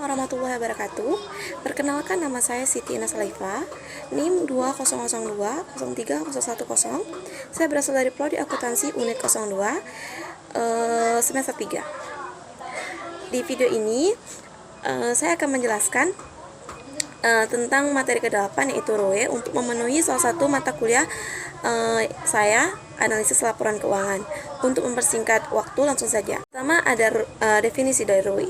warahmatullahi wabarakatuh. Perkenalkan, nama saya Siti Ina Salaifa, NIM 2002030110. Saya berasal dari Prodi Akuntansi Unit 02 semester 3. Di video ini saya akan menjelaskan tentang materi ke-8, yaitu ROE, untuk memenuhi salah satu mata kuliah saya, analisis laporan keuangan. Untuk mempersingkat waktu, langsung saja. Pertama ada definisi dari ROE.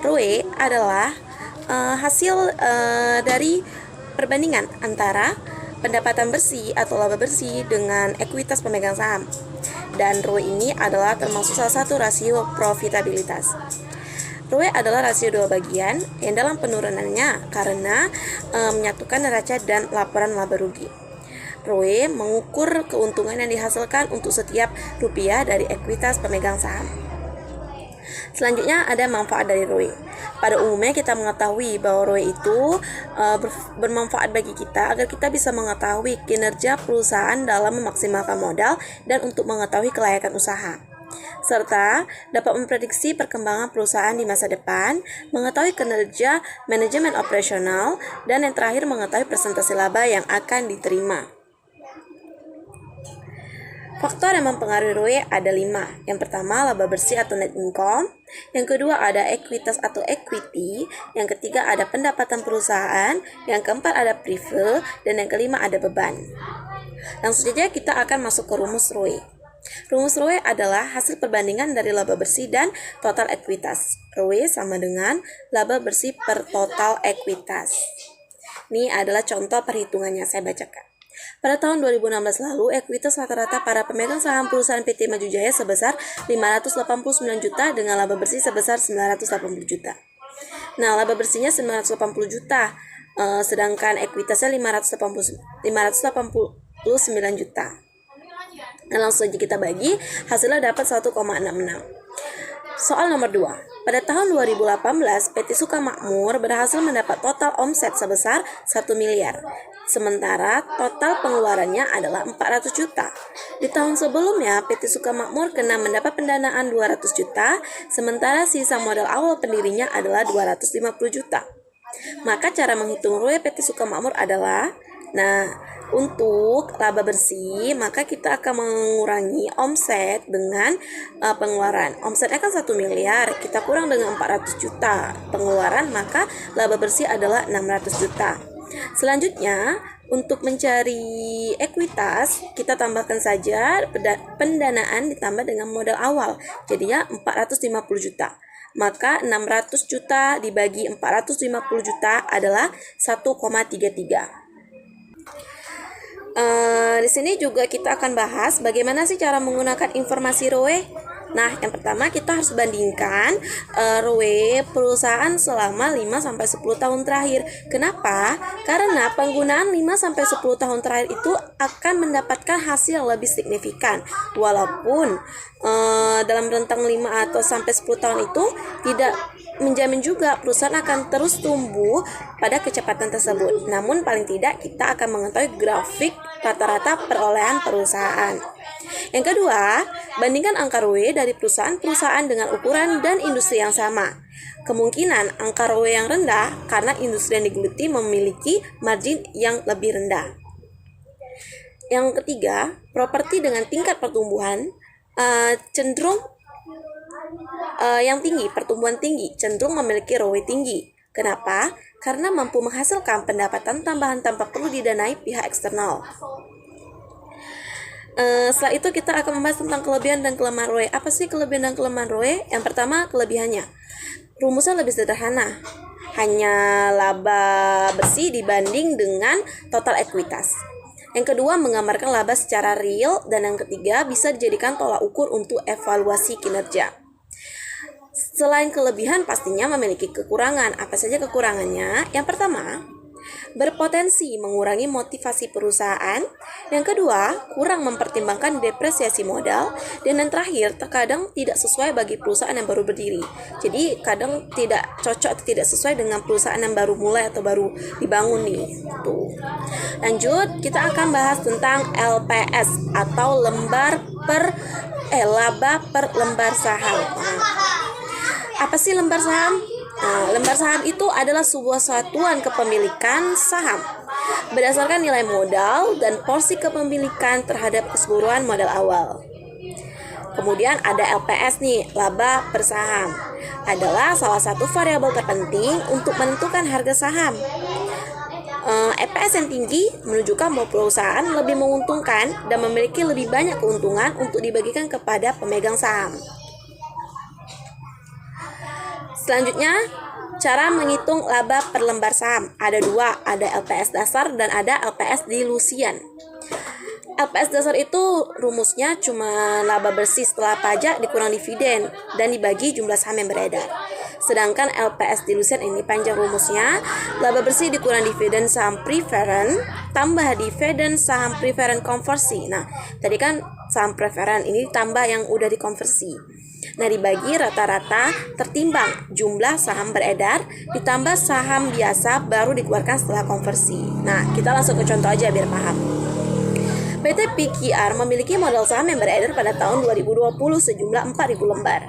ROE adalah hasil dari perbandingan antara pendapatan bersih atau laba bersih dengan ekuitas pemegang saham. Dan ROE ini adalah termasuk salah satu rasio profitabilitas. ROE adalah rasio dua bagian yang dalam penurunannya karena menyatukan neraca dan laporan laba rugi. ROE mengukur keuntungan yang dihasilkan untuk setiap rupiah dari ekuitas pemegang saham. Selanjutnya ada manfaat dari ROE. Pada umumnya kita mengetahui bahwa ROE itu bermanfaat bagi kita agar kita bisa mengetahui kinerja perusahaan dalam memaksimalkan modal dan untuk mengetahui kelayakan usaha, serta dapat memprediksi perkembangan perusahaan di masa depan, mengetahui kinerja manajemen operasional, dan yang terakhir mengetahui presentasi laba yang akan diterima. Faktor yang mempengaruhi ROE ada 5. Yang pertama, laba bersih atau net income. Yang kedua, ada ekuitas atau equity. Yang ketiga, ada pendapatan perusahaan. Yang keempat, ada privilege. Dan yang kelima, ada beban. Langsung saja kita akan masuk ke rumus ROE. Rumus ROE adalah hasil perbandingan dari laba bersih dan total ekuitas. ROE sama dengan laba bersih per total ekuitas. Ini adalah contoh perhitungannya, saya bacakan. Pada tahun 2016 lalu, ekuitas rata-rata para pemegang saham perusahaan PT Maju Jaya sebesar 589 juta dengan laba bersih sebesar 980 juta. Nah, laba bersihnya 980 juta, sedangkan ekuitasnya 589 juta. Nah, langsung saja kita bagi, hasilnya dapat 1,66. Soal nomor 2. Pada tahun 2018, PT Sukamakmur berhasil mendapat total omset sebesar 1 miliar. Sementara total pengeluarannya adalah 400 juta. Di tahun sebelumnya, PT Sukamakmur kena mendapat pendanaan 200 juta, sementara sisa modal awal pendirinya adalah 250 juta. Maka cara menghitung ROE PT Sukamakmur adalah, untuk laba bersih, maka kita akan mengurangi omset dengan pengeluaran. Omsetnya kan 1 miliar, kita kurang dengan 400 juta pengeluaran, maka laba bersih adalah 600 juta. Selanjutnya, untuk mencari ekuitas, kita tambahkan saja pendanaan ditambah dengan modal awal, jadinya 450 juta. Maka 600 juta dibagi 450 juta adalah 1,33. Di sini juga kita akan bahas bagaimana sih cara menggunakan informasi ROE. Nah, yang pertama kita harus bandingkan ROE perusahaan selama 5-10 tahun terakhir. Kenapa? Karena penggunaan 5-10 tahun terakhir itu akan mendapatkan hasil yang lebih signifikan. Walaupun dalam rentang 5 atau sampai 10 tahun itu tidak menjamin juga perusahaan akan terus tumbuh pada kecepatan tersebut. Namun paling tidak kita akan mengetahui grafik rata-rata perolehan perusahaan. Yang kedua, bandingkan angka ROE dari perusahaan-perusahaan dengan ukuran dan industri yang sama. Kemungkinan angka ROE yang rendah karena industri yang digeluti memiliki margin yang lebih rendah. Yang ketiga, properti dengan tingkat pertumbuhan cenderung yang tinggi, pertumbuhan tinggi, cenderung memiliki ROE tinggi. Kenapa? Karena mampu menghasilkan pendapatan tambahan tanpa perlu didanai pihak eksternal. Setelah itu kita akan membahas tentang kelebihan dan kelemahan ROE. Apa sih kelebihan dan kelemahan ROE? Yang pertama, kelebihannya. Rumusnya lebih sederhana. Hanya laba bersih dibanding dengan total ekuitas. Yang kedua, menggambarkan laba secara real. Dan yang ketiga, bisa dijadikan tolak ukur untuk evaluasi kinerja. Selain kelebihan, pastinya memiliki kekurangan. Apa saja kekurangannya? Yang pertama, berpotensi mengurangi motivasi perusahaan. Yang kedua, kurang mempertimbangkan depresiasi modal. Dan yang terakhir, terkadang tidak sesuai bagi perusahaan yang baru berdiri. Jadi kadang tidak cocok atau tidak sesuai dengan perusahaan yang baru mulai atau baru dibangun nih. Tuh. Lanjut, kita akan bahas tentang LPS atau laba per lembar saham. Apa sih lembar saham? Nah, lembar saham itu adalah sebuah satuan kepemilikan saham berdasarkan nilai modal dan porsi kepemilikan terhadap keseluruhan modal awal. Kemudian ada LPS nih, laba per saham. Adalah salah satu variabel terpenting untuk menentukan harga saham. EPS yang tinggi menunjukkan bahwa perusahaan lebih menguntungkan dan memiliki lebih banyak keuntungan untuk dibagikan kepada pemegang saham. Selanjutnya, cara menghitung laba per lembar saham. Ada dua, ada LPS dasar dan ada LPS dilusian. LPS dasar itu rumusnya cuma laba bersih setelah pajak dikurang dividen dan dibagi jumlah saham yang beredar. Sedangkan LPS dilusian ini panjang rumusnya, laba bersih dikurang dividen saham preferen tambah dividen saham preferen konversi. Nah, tadi kan saham preferen ini tambah yang udah dikonversi. Nah, dibagi rata-rata tertimbang jumlah saham beredar ditambah saham biasa baru dikeluarkan setelah konversi. Nah, kita langsung ke contoh aja biar paham. PT PQR memiliki modal saham yang beredar pada tahun 2020 sejumlah 4.000 lembar.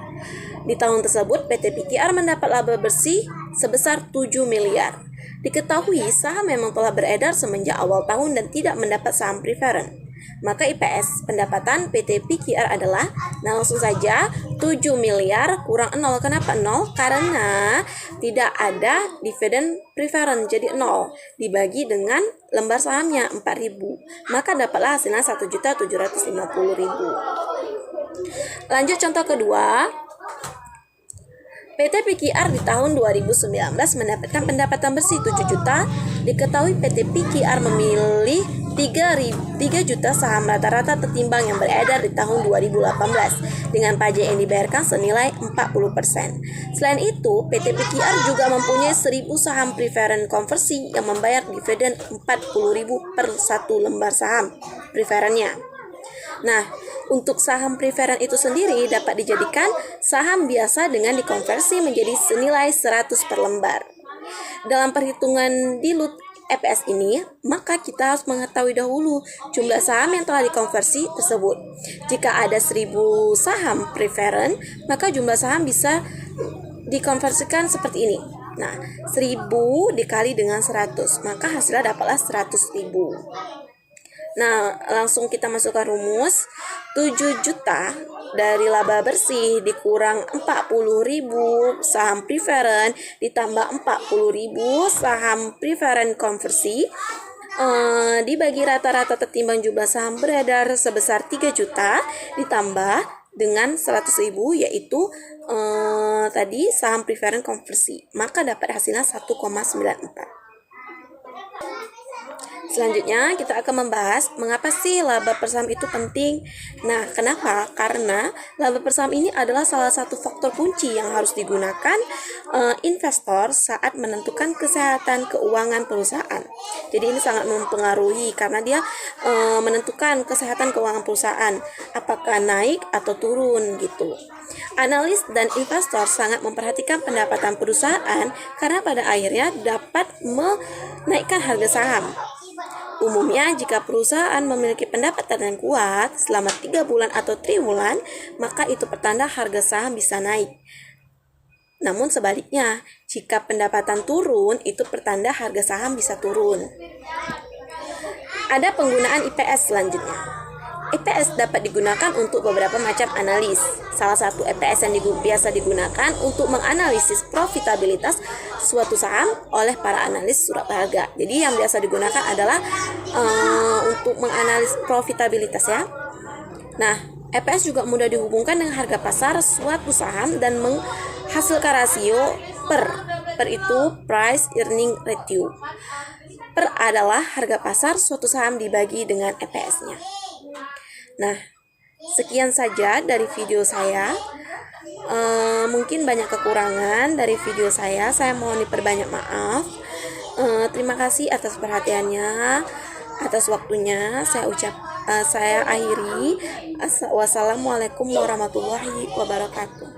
Di tahun tersebut, PT PQR mendapat laba bersih sebesar 7 miliar. Diketahui saham memang telah beredar semenjak awal tahun dan tidak mendapat saham preferen. Maka IPS pendapatan PT PQR adalah, nah langsung saja 7 miliar kurang 0. Kenapa 0? Karena tidak ada dividen preferen, jadi 0 dibagi dengan lembar sahamnya 4.000, maka dapatlah hasilnya 1.750.000. Lanjut contoh kedua. PT PQR di tahun 2019 mendapatkan pendapatan bersih 7 juta. Diketahui PT PQR memilih 3 juta saham rata-rata tertimbang yang beredar di tahun 2018 dengan pajak yang dibayarkan senilai 40%. Selain itu, PT PQR juga mempunyai 1.000 saham preferen konversi yang membayar dividen 40.000 per satu lembar saham preferennya. Nah, untuk saham preferen itu sendiri dapat dijadikan saham biasa dengan dikonversi menjadi senilai 100 per lembar. Dalam perhitungan dilute EPS ini, maka kita harus mengetahui dahulu jumlah saham yang telah dikonversi tersebut. Jika ada 1.000 saham preferen, maka jumlah saham bisa dikonversikan seperti ini. Nah, 1.000 dikali dengan 100, maka hasilnya dapatlah 100.000. Nah, langsung kita masukkan rumus. 7 juta dari laba bersih dikurang 40.000 saham preferen ditambah 40.000 saham preferen konversi dibagi rata-rata tertimbang jumlah saham beredar sebesar 3 juta ditambah dengan 100.000 yaitu tadi saham preferen konversi, maka dapat hasilnya 1,94. Selanjutnya kita akan membahas mengapa sih laba per saham itu penting. Nah, kenapa? Karena laba per saham ini adalah salah satu faktor kunci yang harus digunakan investor saat menentukan kesehatan keuangan perusahaan. Jadi ini sangat mempengaruhi karena dia menentukan kesehatan keuangan perusahaan, apakah naik atau turun gitu. Analis dan investor sangat memperhatikan pendapatan perusahaan karena pada akhirnya dapat menaikkan harga saham. Umumnya, jika perusahaan memiliki pendapatan yang kuat selama 3 bulan atau triwulan, maka itu pertanda harga saham bisa naik. Namun sebaliknya, jika pendapatan turun, itu pertanda harga saham bisa turun. Ada penggunaan IPS selanjutnya. IPS dapat digunakan untuk beberapa macam analis. Salah satu IPS yang biasa digunakan untuk menganalisis profitabilitas suatu saham oleh para analis surat harga. Jadi yang biasa digunakan adalah untuk menganalisis profitabilitas ya. Nah, IPS juga mudah dihubungkan dengan harga pasar suatu saham dan menghasilkan rasio per itu price earning ratio. Per adalah harga pasar suatu saham dibagi dengan EPS-nya. Nah, sekian saja dari video saya. Mungkin banyak kekurangan dari video saya. Saya mohon diperbanyak maaf. Terima kasih atas perhatiannya, atas waktunya. Saya akhiri. Wassalamualaikum warahmatullahi wabarakatuh.